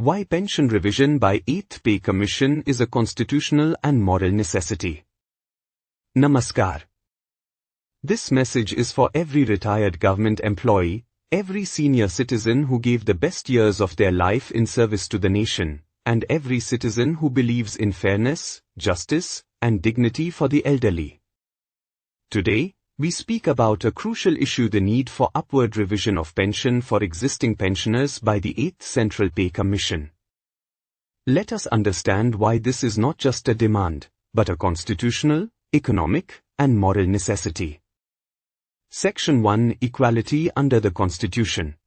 Why pension revision by 8th Pay Commission is a constitutional and moral necessity. Namaskar. This message is for every retired government employee, every senior citizen who gave the best years of their life in service to the nation, and every citizen who believes in fairness, justice, and dignity for the elderly. Today, we speak about a crucial issue: the need for upward revision of pension for existing pensioners by the 8th Central Pay Commission. Let us understand why this is not just a demand, but a constitutional, economic, and moral necessity. Section 1. Equality under the Constitution.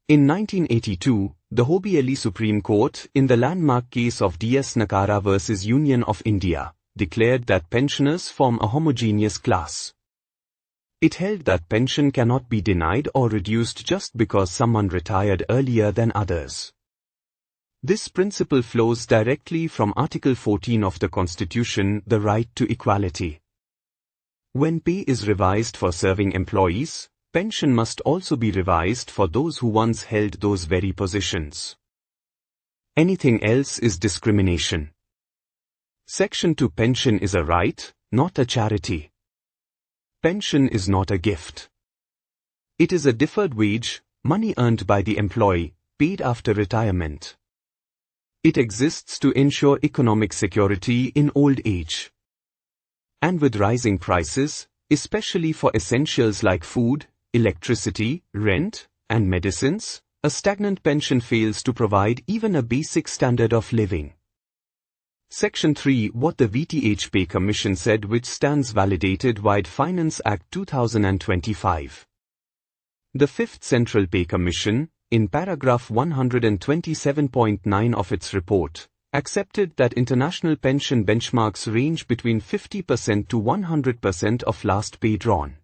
In 1982, the Hon'ble Supreme Court, in the landmark case of DS Nakara vs. Union of India, declared that pensioners form a homogeneous class. It held that pension cannot be denied or reduced just because someone retired earlier than others. This principle flows directly from Article 14 of the Constitution, the right to equality. When pay is revised for serving employees, pension must also be revised for those who once held those very positions. Anything else is discrimination. Section 2. Pension is a right, not a charity. Pension is not a gift. It is a deferred wage, money earned by the employee, paid after retirement. It exists to ensure economic security in old age. And with rising prices, especially for essentials like food, electricity, rent, and medicines, a stagnant pension fails to provide even a basic standard of living. Section 3. What the VTH Pay Commission said, which stands validated Wide Finance Act 2025. The 5th Central Pay Commission, in paragraph 127.9 of its report, accepted that international pension benchmarks range between 50% to 100% of last pay drawn.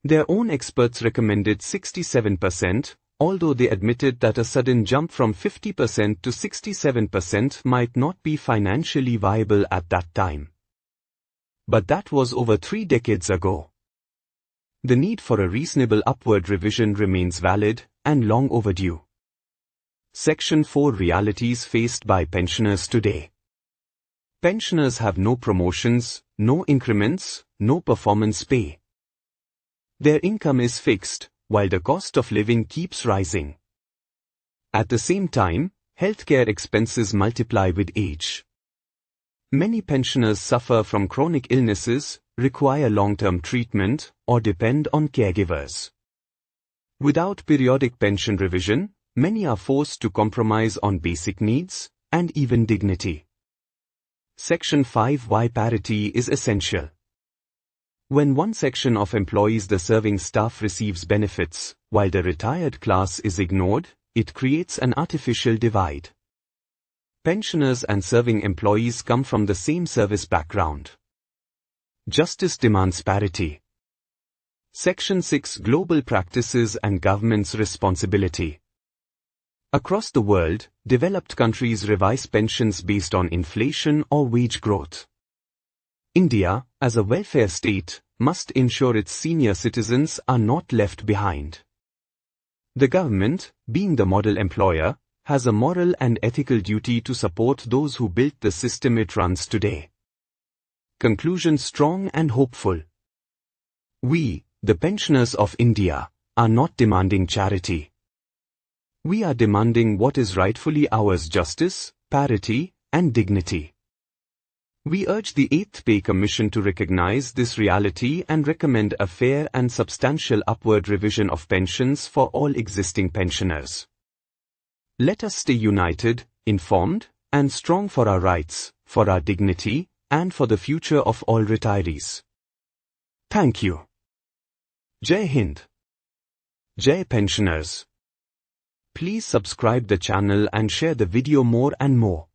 Their own experts recommended 67%, although they admitted that a sudden jump from 50% to 67% might not be financially viable at that time. But that was over 3 decades ago. The need for a reasonable upward revision remains valid and long overdue. Section 4. Realities faced by pensioners today. Pensioners have no promotions, no increments, no performance pay. Their income is fixed, while the cost of living keeps rising. At the same time, healthcare expenses multiply with age. Many pensioners suffer from chronic illnesses, require long-term treatment, or depend on caregivers. Without periodic pension revision, many are forced to compromise on basic needs, and even dignity. Section 5. Why parity is essential. When one section of employees, the serving staff, receives benefits, while the retired class is ignored, it creates an artificial divide. Pensioners and serving employees come from the same service background. Justice demands parity. Section 6. Global practices and government's responsibility. Across the world, developed countries revise pensions based on inflation or wage growth. India, as a welfare state, must ensure its senior citizens are not left behind. The government, being the model employer, has a moral and ethical duty to support those who built the system it runs today. Conclusion: strong and hopeful. We, the pensioners of India, are not demanding charity. We are demanding what is rightfully ours: justice, parity, and dignity. We urge the 8th Pay Commission to recognize this reality and recommend a fair and substantial upward revision of pensions for all existing pensioners. Let us stay united, informed, and strong for our rights, for our dignity, and for the future of all retirees. Thank you. Jai Hind. Jai Pensioners. Please subscribe the channel and share the video more and more.